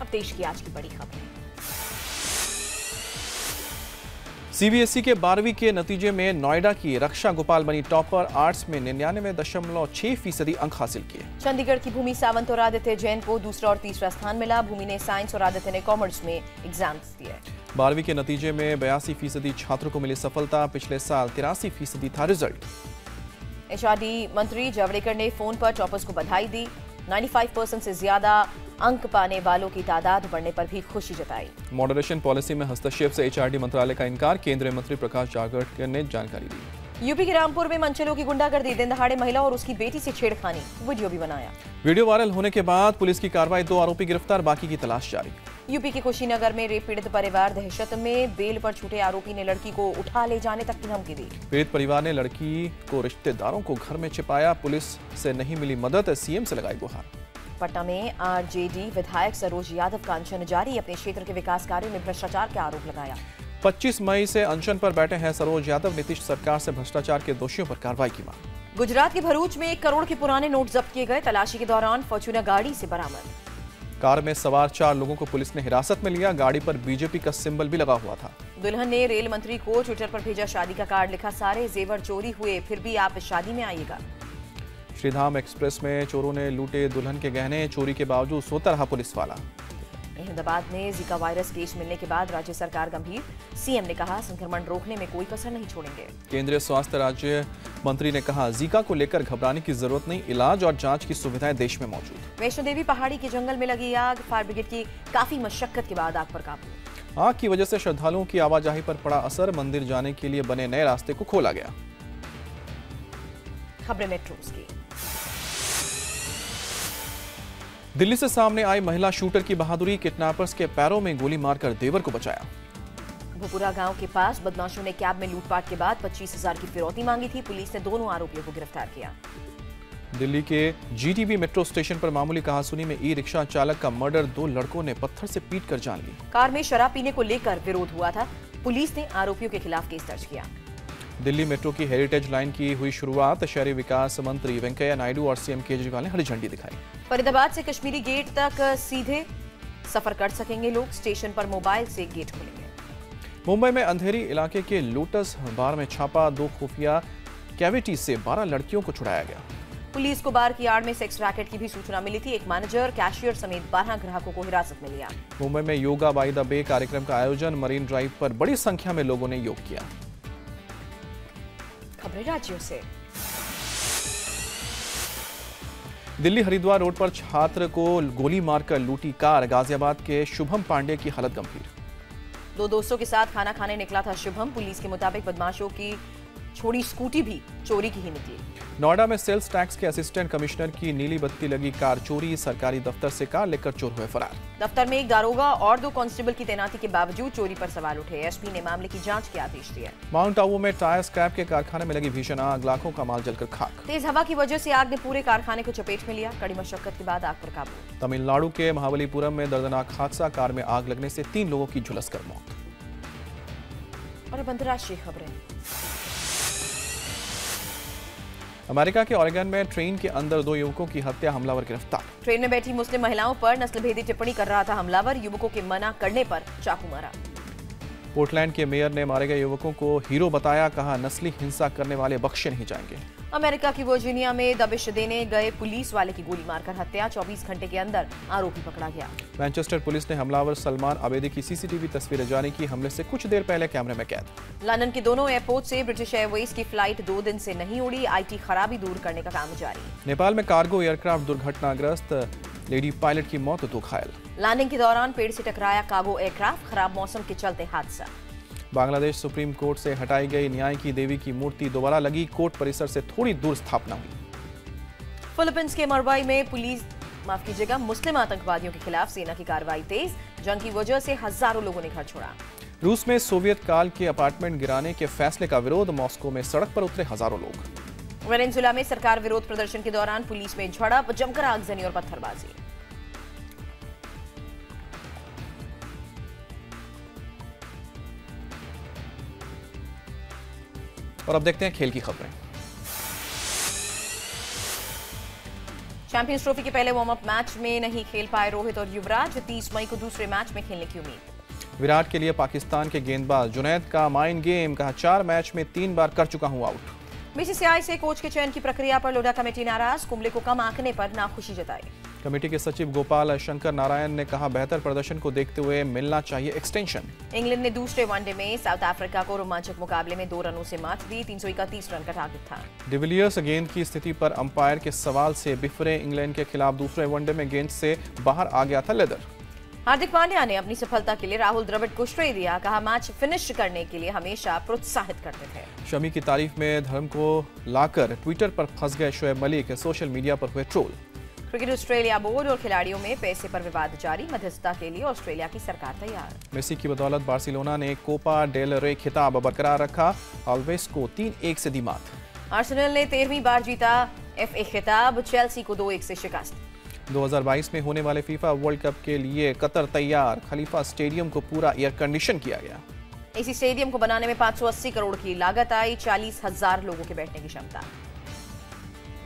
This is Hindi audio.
अब देश की आज की बड़ी खबर। सीबीएसई के 12वीं के नतीजे में नोएडा की रक्षा गोपाल बनी टॉपर। आर्ट्स में 99.6% अंक हासिल किए। चंडीगढ़ की भूमि सावंत और आदित्य जैन को दूसरा और तीसरा स्थान मिला। भूमि ने साइंस और आदित्य ने कॉमर्स में एग्जाम्स दिए। 12वीं के नतीजे में 82% छात्रों को मिली सफलता। पिछले साल 83% था रिजल्ट। एचआरडी मंत्री जावड़ेकर ने फोन पर टॉपर्स को बधाई दी। 95% से ज्यादा अंक पाने वालों की तादाद बढ़ने पर भी खुशी जताई। मॉडरेशन पॉलिसी में हस्तक्षेप से एचआरडी मंत्रालय का इनकार। केंद्रीय मंत्री प्रकाश जावड़ेकर ने जानकारी दी। यूपी के रामपुर में मनचलों की गुंडागर्दी। दिन दहाड़े महिला और उसकी बेटी से छेड़खानी, वीडियो भी बनाया। वीडियो वायरल होने के बाद पुलिस की कार्रवाई। 2 आरोपी गिरफ्तार, बाकी की तलाश जारी। यूपी के कुशीनगर में रेप पीड़ित परिवार दहशत में। बेल पर छूटे आरोपी ने लड़की को उठा ले जाने तक की धमकी दी। पीड़ित परिवार ने लड़की को रिश्तेदारों को घर में छिपाया। पुलिस से नहीं मिली मदद, सीएम से लगाई गुहार। पटना में आरजेडी विधायक सरोज यादव का अनशन जारी। अपने क्षेत्र के विकास कार्यों में भ्रष्टाचार का आरोप लगाया। 25 मई से अनशन पर बैठे हैं सरोज यादव। नीतीश सरकार से भ्रष्टाचार के दोषियों पर कार्रवाई की मांग। गुजरात के भरूच में 1 करोड़ के पुराने नोट जब्त किए गए। तलाशी के दौरान फॉर्च्यूनर गाड़ी से बरामद। कार में सवार 4 लोगों को पुलिस ने हिरासत में लिया। गाड़ी पर बीजेपी का सिंबल भी लगा हुआ था। दुल्हन ने रेल मंत्री को ट्विटर पर भेजा शादी का कार्ड। लिखा, सारे जेवर चोरी हुए फिर भी आप शादी में आइएगा। श्रीधाम एक्सप्रेस में चोरों ने लूटे दुल्हन के गहने। चोरी के बावजूद सोता रहा पुलिस वाला। अहमदाबाद में जीका वायरस केस मिलने के बाद राज्य सरकार गंभीर। सीएम ने कहा, संक्रमण रोकने में कोई कसर नहीं छोड़ेंगे। केंद्रीय स्वास्थ्य राज्य मंत्री ने कहा, जीका को लेकर घबराने की जरूरत नहीं। इलाज और जांच की सुविधाएं देश में मौजूद। वैष्णो देवी पहाड़ी के जंगल में लगी आग। फायर ब्रिगेड की काफी मशक्कत के बाद आग पर काबू। आग की वजह से श्रद्धालुओं की आवाजाही पर पड़ा असर। मंदिर जाने के लिए बने नए रास्ते को खोला गया। खबरें मेट्रोज की। दिल्ली से सामने आई महिला शूटर की बहादुरी। किडनैपर्स के पैरों में गोली मारकर देवर को बचाया। भोपुरा गांव के पास बदमाशों ने कैब में लूटपाट के बाद 25,000 की फिरौती मांगी थी। पुलिस ने दोनों आरोपियों को गिरफ्तार किया। दिल्ली के जीटीबी मेट्रो स्टेशन पर मामूली कहासुनी में ई रिक्शा चालक का मर्डर। 2 लड़कों ने पत्थर से पीट कर जान ली। कार में शराब पीने को लेकर विरोध हुआ था। पुलिस ने आरोपियों के खिलाफ केस दर्ज किया। दिल्ली मेट्रो की हेरिटेज लाइन की हुई शुरुआत। शहरी विकास मंत्री वेंकैया नायडू और सीएम केजरीवाल ने हरी झंडी दिखाई। फरीदाबाद से कश्मीरी गेट तक सीधे सफर कर सकेंगे लोग। स्टेशन पर मोबाइल से गेट खुलेंगे। मुंबई में अंधेरी इलाके के लोटस बार में छापा। 2 खुफिया कैविटी से 12 लड़कियों को छुड़ाया गया। पुलिस को बार की आड़ में सेक्स रैकेट की भी सूचना मिली थी। एक मैनेजर, कैशियर समेत 12 ग्राहकों को हिरासत में लिया। मुंबई में योगा बाय द बे कार्यक्रम का आयोजन। मरीन ड्राइव पर बड़ी संख्या में लोगों ने योग किया। खबरें राज्यों से। दिल्ली हरिद्वार रोड पर छात्र को गोली मारकर लूटी कार। गाजियाबाद के शुभम पांडे की हालत गंभीर। 2 दोस्तों के साथ खाना खाने निकला था शुभम। पुलिस के मुताबिक बदमाशों की छोड़ी स्कूटी भी चोरी की ही निकली। नोएडा में सेल्स टैक्स के असिस्टेंट कमिश्नर की नीली बत्ती लगी कार चोरी। सरकारी दफ्तर से कार लेकर चोर हुए फरार। दफ्तर में 1 दारोगा और 2 कांस्टेबल की तैनाती के बावजूद चोरी पर सवाल उठे। एसपी ने मामले की जांच के आदेश दिए। माउंट आबू में टायर स्क्रैप के कारखाने में लगी भीषण आग। लाखों का माल जलकर खाक। तेज हवा की वजह से आग ने पूरे कारखाने को चपेट में लिया। कड़ी मशक्कत के बाद आग पर काबू। तमिलनाडु के महाबलीपुरम में दर्दनाक हादसा। कार में आग लगने से 3 लोगों की झुलसकर मौत। और अब अंतर्राष्ट्रीय खबरें। अमेरिका के ओरेगन में ट्रेन के अंदर 2 युवकों की हत्या। हमलावर गिरफ्तार। ट्रेन में बैठी मुस्लिम महिलाओं पर नस्लभेदी टिप्पणी कर रहा था हमलावर। युवकों के मना करने पर चाकू मारा। पोर्टलैंड के मेयर ने मारे गए युवकों को हीरो बताया। कहा, नस्ली हिंसा करने वाले बख्शे नहीं जाएंगे। अमेरिका की वर्जीनिया में दबिश देने गए पुलिस वाले की गोली मारकर हत्या। 24 घंटे के अंदर आरोपी पकड़ा गया। मैनचेस्टर पुलिस ने हमलावर सलमान अबेदी की सीसीटीवी तस्वीरें जारी की। हमले से कुछ देर पहले कैमरे में कैद। लंदन के दोनों एयरपोर्ट से ब्रिटिश एयरवेज की फ्लाइट 2 दिन से नहीं उड़ी। आईटी खराबी दूर करने का काम जारी। नेपाल में कार्गो एयरक्राफ्ट दुर्घटनाग्रस्त। लेडी पायलट की मौत, 2 घायल। लैंडिंग के दौरान पेड़ से टकराया कार्गो एयरक्राफ्ट। खराब मौसम के चलते हादसा। बांग्लादेश सुप्रीम कोर्ट से हटाई गई न्याय की देवी की मूर्ति दोबारा लगी। कोर्ट परिसर से थोड़ी दूर स्थापना हुई। फिलीपींस के मरवाई में मुस्लिम आतंकवादियों के खिलाफ सेना की कार्रवाई तेज। जंग की वजह से हजारों लोगों ने घर छोड़ा। रूस में सोवियत काल के अपार्टमेंट गिराने के फैसले का विरोध। मॉस्को में सड़क पर उतरे हजारों लोग। वेनेजुएला में सरकार विरोध प्रदर्शन के दौरान पुलिस में झड़प। जमकर आगजनी और पत्थरबाजी। और अब देखते हैं खेल की खबरें। चैंपियंस ट्रॉफी के पहले वार्म अप मैच में नहीं खेल पाए रोहित और युवराज। 30 मई को दूसरे मैच में खेलने की उम्मीद। विराट के लिए पाकिस्तान के गेंदबाज जुनैद का माइंड गेम, कहा 4 मैच में 3 बार कर चुका हूं आउट। बीसीसीआई से कोच के चयन की प्रक्रिया पर लोढ़ा कमेटी नाराज, कुंबले को कम आंकने पर नाखुशी जताई। कमेटी के सचिव गोपाल शंकर नारायण ने कहा बेहतर प्रदर्शन को देखते हुए मिलना चाहिए एक्सटेंशन। इंग्लैंड ने दूसरे वनडे में साउथ अफ्रीका को रोमांचक मुकाबले में 2 रनों से मात दी। 331 रन का टारगेट था। डिविलियर्स गेंद की स्थिति पर अंपायर के सवाल से बिफरे, इंग्लैंड के खिलाफ दूसरे वनडे में गेंद से बाहर आ गया था लेदर। हार्दिक पांड्या ने अपनी सफलता के लिए राहुल द्रविड़ को श्रेय दिया, कहा मैच फिनिश करने के लिए हमेशा प्रोत्साहित करते थे। शमी की तारीफ में धर्म को लाकर ट्विटर पर फंस गए शोएब मलिक, सोशल मीडिया पर हुए ट्रोल। क्रिकेट ऑस्ट्रेलिया बोर्ड और खिलाड़ियों में पैसे पर विवाद जारी, मध्यस्थता के लिए ऑस्ट्रेलिया की सरकार तैयार। मेसी की बदौलत बार्सिलोना ने कोपा डेल रे खिताब बरकरार रखा, ऑलवेज को 3-1 से दी मात। आर्सेनल ने 13वीं बार जीता FA खिताब, चेल्सी को 2-1 से शिकस्त। 2022 में होने वाले फीफा वर्ल्ड कप के लिए कतर तैयार, खलीफा स्टेडियम को पूरा एयर कंडीशन किया गया। इसी स्टेडियम को बनाने में 580 करोड़ की लागत आई, 40,000 लोगों के बैठने की क्षमता।